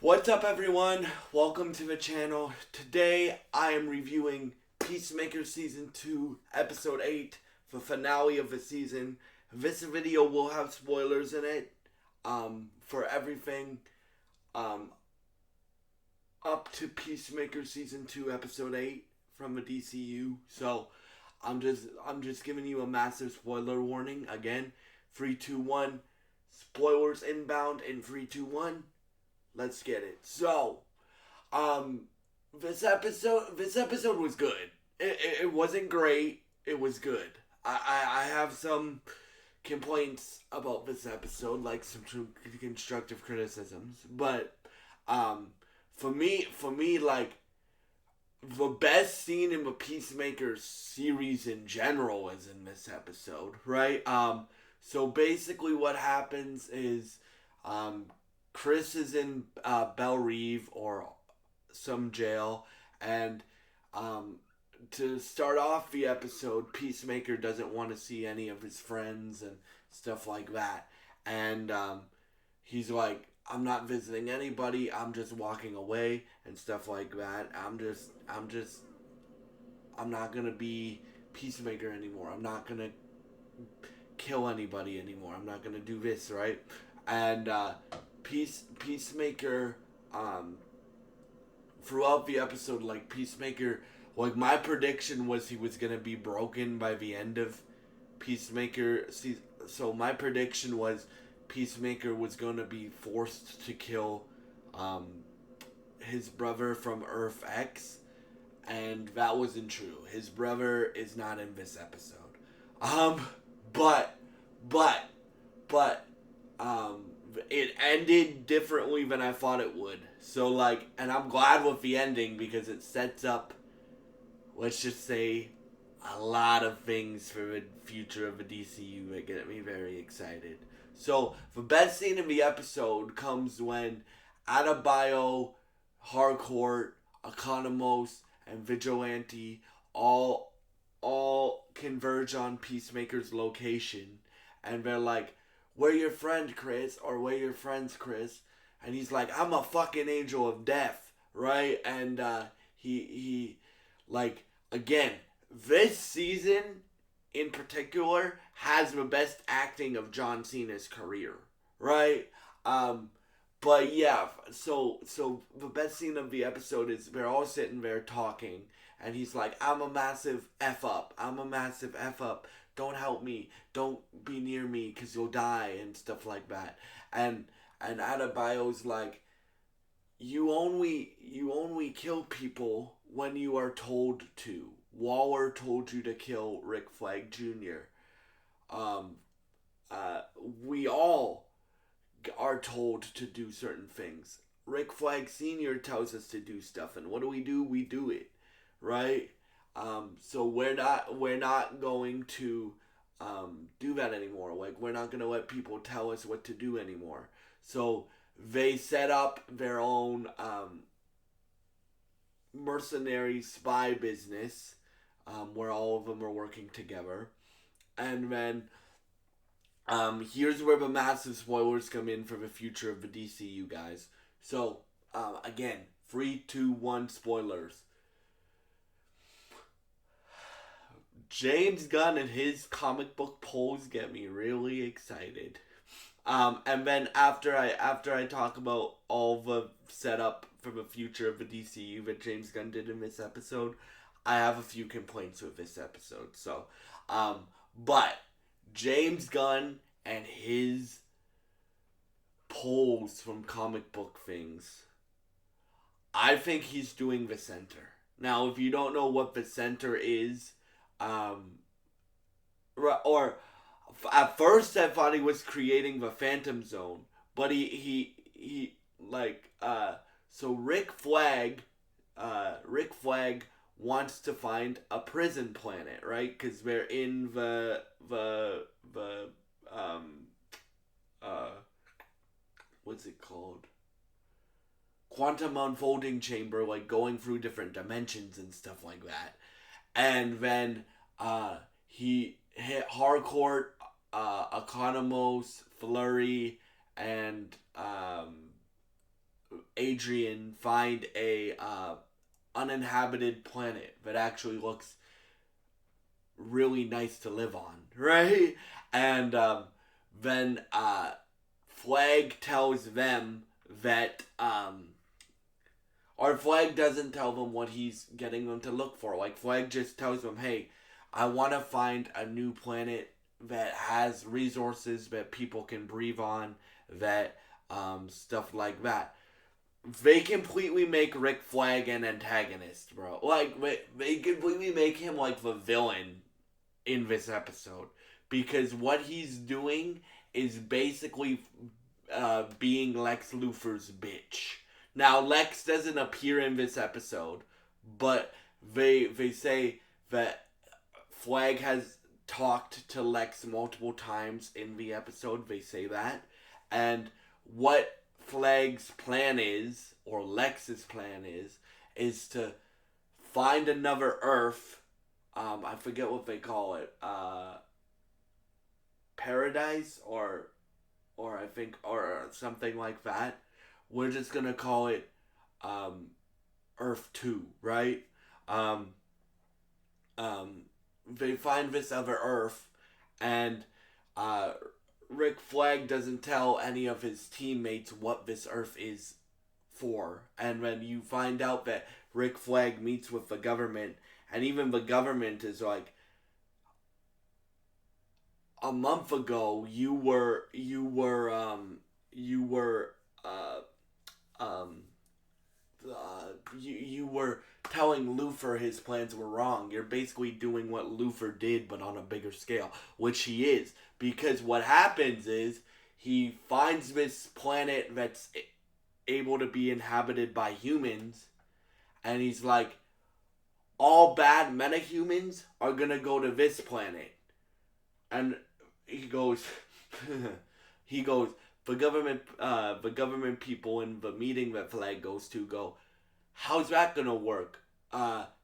What's up, everyone? Welcome to the channel. Today I am reviewing Peacemaker Season 2, Episode 8, the finale of the season. This video will have spoilers in it for everything um, up to Peacemaker Season 2, Episode 8 from the DCU. So I'm just giving you a massive spoiler warning. Again, 3, 2, 1. Spoilers inbound in 3, 2, 1. Let's get it. So, this episode was good. It wasn't great. It was good. I have some complaints about this episode, like some constructive criticisms. But, for me, like the best scene in the Peacemaker series in general is in this episode, right? So basically, what happens is, Chris is in Belle Reve or some jail, and to start off the episode, Peacemaker doesn't want to see any of his friends and stuff like that, and he's like, "I'm not visiting anybody. I'm just walking away and stuff like that. I'm not gonna be Peacemaker anymore. I'm not gonna kill anybody anymore. I'm not gonna do this, right?" And Peacemaker, throughout the episode, like Peacemaker, like my prediction was he was gonna be broken by the end of Peacemaker. So my prediction was Peacemaker was gonna be forced to kill um, his brother from Earth X, and that wasn't true. His brother is not in this episode. Um, but, but, but, it ended differently than I thought it would. So, like, and I'm glad with the ending because it sets up, let's just say, a lot of things for the future of the DCU that get me very excited. So, the best scene in the episode comes when Adebayo, Harcourt, Economos, and Vigilante all converge on Peacemaker's location, and they're like, "We're your friend, Chris," or "We're your friends, Chris," and he's like, "I'm a fucking angel of death," right? And he like, again, this season in particular has the best acting of John Cena's career, right? Um, but yeah, so the best scene of the episode is they're all sitting there talking, and he's like, "I'm a massive f up. I'm a massive f up. Don't help me. Don't be near me, cause you'll die," and stuff like that. And Adebayo's like, "You only kill people when you are told to. Waller told you to kill Rick Flag Jr. Um, uh, we all are told to do certain things. Rick Flag Sr. tells us to do stuff, and what do? We do it, right? So we're not going to do that anymore. Like, we're not gonna let people tell us what to do anymore. So they set up their own mercenary spy business, where all of them are working together, and then here's where the massive spoilers come in for the future of the DCU, guys. So, again, 3, 2, 1 spoilers. James Gunn and his comic book polls get me really excited. And then after I talk about all the setup for the future of the DCU that James Gunn did in this episode, I have a few complaints with this episode. So, but James Gunn and his polls from comic book things, I think he's doing the center. Now, if you don't know what the center is, um, or at first I thought he was creating the Phantom Zone, but he like so Rick Flag wants to find a prison planet, right? Because they're in the uh what's it called? Quantum unfolding chamber, like going through different dimensions and stuff like that. And then he hit Harcourt, Economos, Flurry, and Adrian find a uninhabited planet that actually looks really nice to live on, right? And then Flag tells them that or Flag doesn't tell them what he's getting them to look for. Like Flag just tells them, "Hey, I want to find a new planet that has resources that people can breathe on, that stuff like that." They completely make Rick Flag an antagonist, bro. Like they completely make him like the villain in this episode because what he's doing is basically being Lex Luthor's bitch. Now Lex doesn't appear in this episode, but they say that Flag has talked to Lex multiple times in the episode. They say that, and what Flag's plan is, or Lex's plan is to find another Earth. I forget what they call it. Paradise or I think or something like that. We're just gonna call it Earth 2, right? Um, they find this other Earth, and uh, Rick Flag doesn't tell any of his teammates what this Earth is for. And when you find out that Rick Flag meets with the government, and even the government is like, a month ago you were um you were telling Luthor his plans were wrong. You're basically doing what Luthor did, but on a bigger scale, which he is. Because what happens is he finds this planet that's able to be inhabited by humans, and he's like, all bad metahumans are gonna go to this planet. And he goes, he goes, the government people in the meeting that Flag goes to go, how's that gonna work?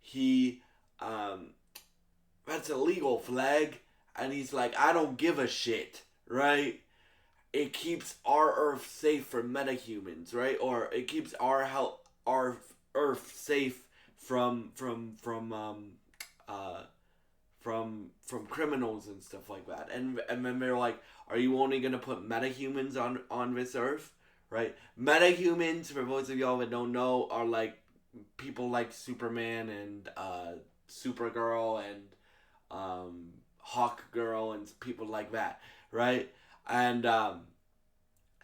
He, that's illegal, Flag. And he's like, I don't give a shit, right? It keeps our Earth safe from metahumans, right? Or it keeps our Earth safe uh, from criminals and stuff like that. And then they're like, are you only gonna put metahumans on this Earth, right? Metahumans, for those of y'all that don't know, are like people like Superman and Supergirl and Hawk Girl and people like that, right? And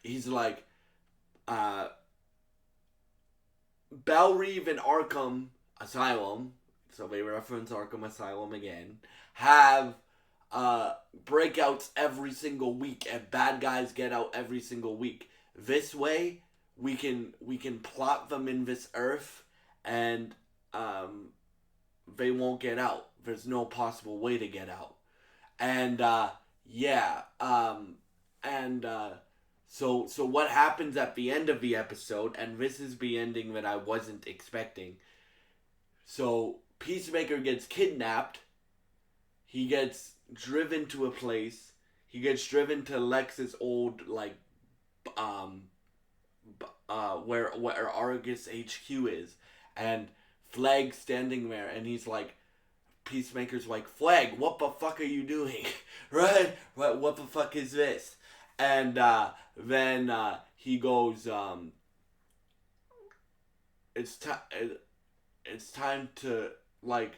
he's like, Bell Reeve and Arkham Asylum, so they reference Arkham Asylum again, have breakouts every single week, and bad guys get out every single week. This way, we can plot them in this Earth, and they won't get out. There's no possible way to get out. And yeah, and so what happens at the end of the episode, and this is the ending that I wasn't expecting. So Peacemaker gets kidnapped. He gets driven to a place. He gets driven to Lex's old where Argus HQ is, and Flag's standing there, and he's like, Peacemaker's like, Flag, what the fuck are you doing? Right? What the fuck is this? And then he goes, it's time to like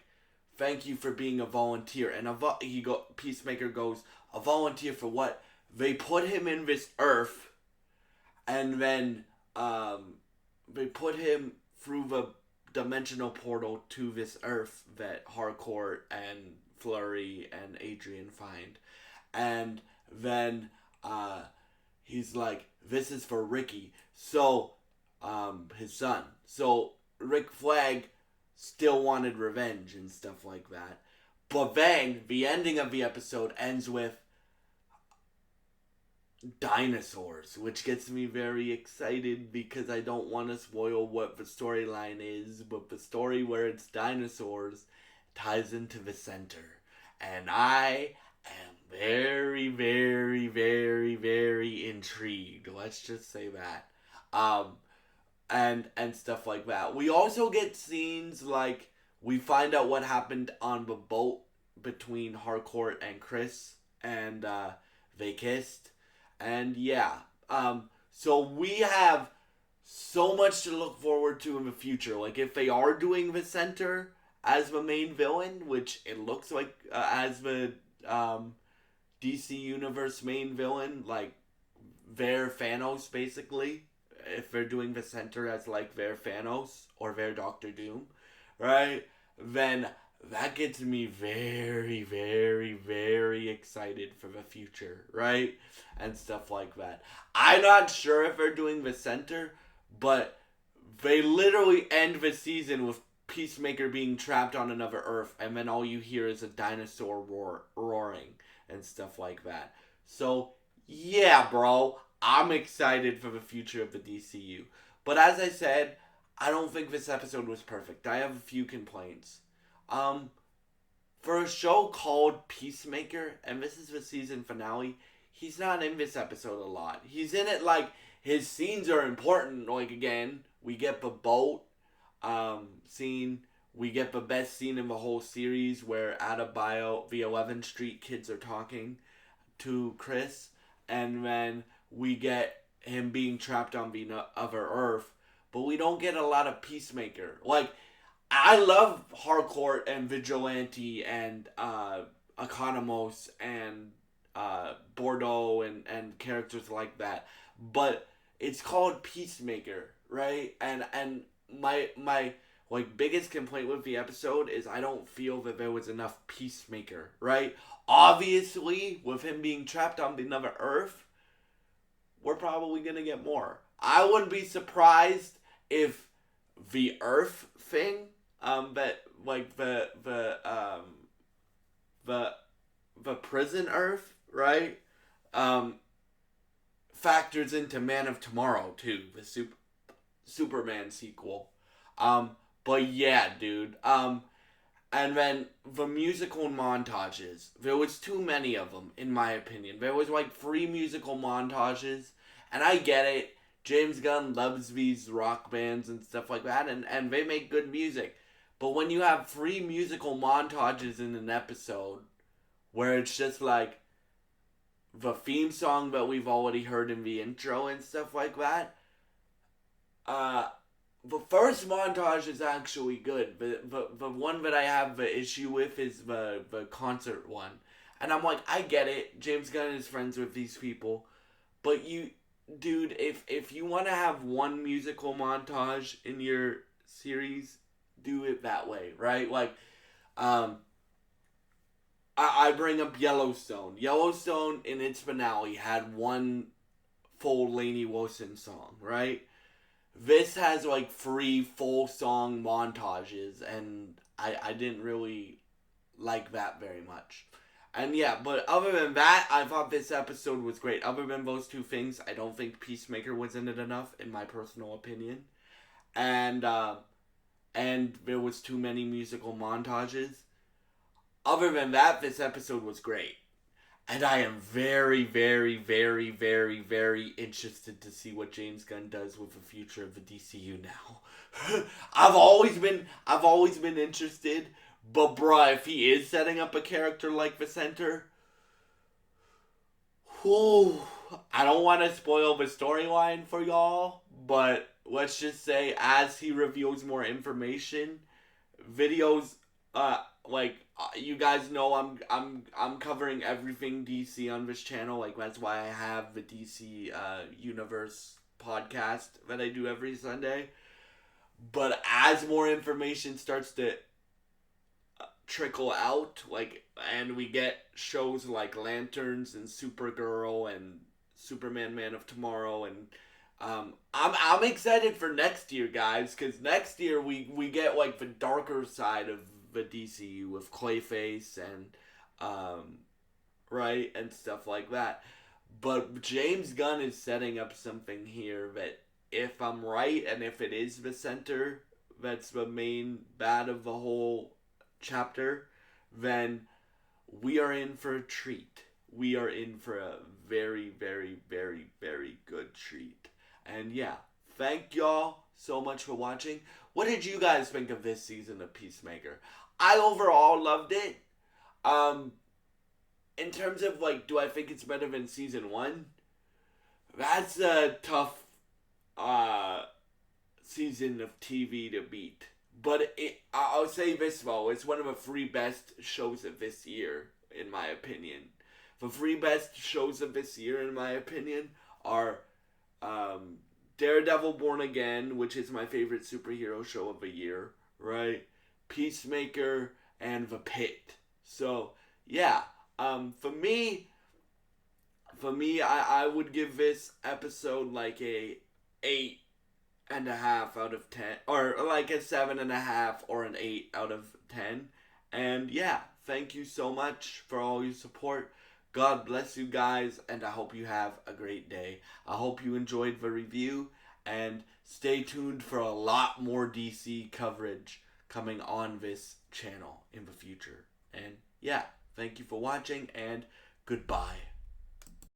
thank you for being a volunteer. And Peacemaker goes, a volunteer for what? They put him in this Earth, and then they put him through the dimensional portal to this Earth that Harcourt and Flurry and Adrian find. And then he's like, this is for Ricky. So, his son. So, Rick Flag still wanted revenge and stuff like that. But then, the ending of the episode ends with dinosaurs, which gets me very excited because I don't want to spoil what the storyline is, but the story where it's dinosaurs ties into the center. And I am very, very, very, very intrigued. Let's just say that. and stuff like that. We also get scenes like we find out what happened on the boat between Harcourt and Chris, and they kissed, and yeah. So we have so much to look forward to in the future. Like if they are doing the center as the main villain, which it looks like as the DC Universe main villain, like their Thanos basically. If they're doing the center as like their Thanos or their Doctor Doom, right? Then that gets me very, very, very excited for the future, right? And stuff like that. I'm not sure if they're doing the center, but they literally end the season with Peacemaker being trapped on another Earth, and then all you hear is a dinosaur roaring and stuff like that. So, yeah, bro, I'm excited for the future of the DCU. But as I said, I don't think this episode was perfect. I have a few complaints. Um, for a show called Peacemaker, and this is the season finale, he's not in this episode a lot. He's in it like his scenes are important. Like again, we get the boat scene. We get the best scene in the whole series where at a bio the 11th Street kids are talking to Chris, and then we get him being trapped on the other Earth, but we don't get a lot of Peacemaker. Like I love Harcourt and Vigilante and Economos and Bordeaux and characters like that, but it's called Peacemaker, right? And my like biggest complaint with the episode is I don't feel that there was enough Peacemaker, right? Obviously, with him being trapped on another Earth, we're probably gonna get more. I wouldn't be surprised if the Earth thing, that like the prison Earth, right, factors into Man of Tomorrow too, the Superman sequel. But yeah, dude. And then the musical montages. There was too many of them, in my opinion. There was like 3 musical montages, and I get it. James Gunn loves these rock bands and stuff like that, and they make good music. But when you have 3 musical montages in an episode, where it's just like the theme song that we've already heard in the intro and stuff like that, the first montage is actually good. The one that I have the issue with is the concert one. And I'm like, I get it. James Gunn is friends with these people. But you, dude, if you want to have one musical montage in your series, do it that way, right? Like, I bring up Yellowstone. Yellowstone, in its finale, had one full Lainey Wilson song, right? This has like 3 full song montages, and I didn't really like that very much. And yeah, but other than that, I thought this episode was great. Other than those 2 things, I don't think Peacemaker was in it enough, in my personal opinion. And there was too many musical montages. Other than that, this episode was great. And I am very, very, very, very, very interested to see what James Gunn does with the future of the DCU now. I've always been interested, but bruh, if he is setting up a character like the Center, whew, I don't want to spoil the storyline for y'all, but let's just say as he reveals more information, videos, you guys know I'm covering everything DC on this channel. Like that's why I have the DC Universe podcast that I do every Sunday. But as more information starts to trickle out, like, and we get shows like Lanterns and Supergirl and Superman Man of Tomorrow, and I'm excited for next year, guys, because next year we get like the darker side of the DCU with Clayface and right, and stuff like that. But James Gunn is setting up something here that, if I'm right, and if it is the Center that's the main bad of the whole chapter, then we are in for a treat. We are in for a very, very, very, very good treat. And yeah, thank y'all so much for watching. What did you guys think of this season of Peacemaker? I overall loved it. Um, in terms of like, do I think it's better than season one? That's a tough uh season of TV to beat. But I'll say this though, it's one of the three best shows of this year, in my opinion. The three best shows of this year, in my opinion, are um, Daredevil Born Again, which is my favorite superhero show of the year, right? Peacemaker and The Pit. So yeah, for me, I would give this episode like a 8.5 out of 10, or like a 7.5 or an 8 out of 10. And yeah, thank you so much for all your support. God bless you guys, and I hope you have a great day. I hope you enjoyed the review, and stay tuned for a lot more DC coverage coming on this channel in the future. And yeah, thank you for watching, and goodbye.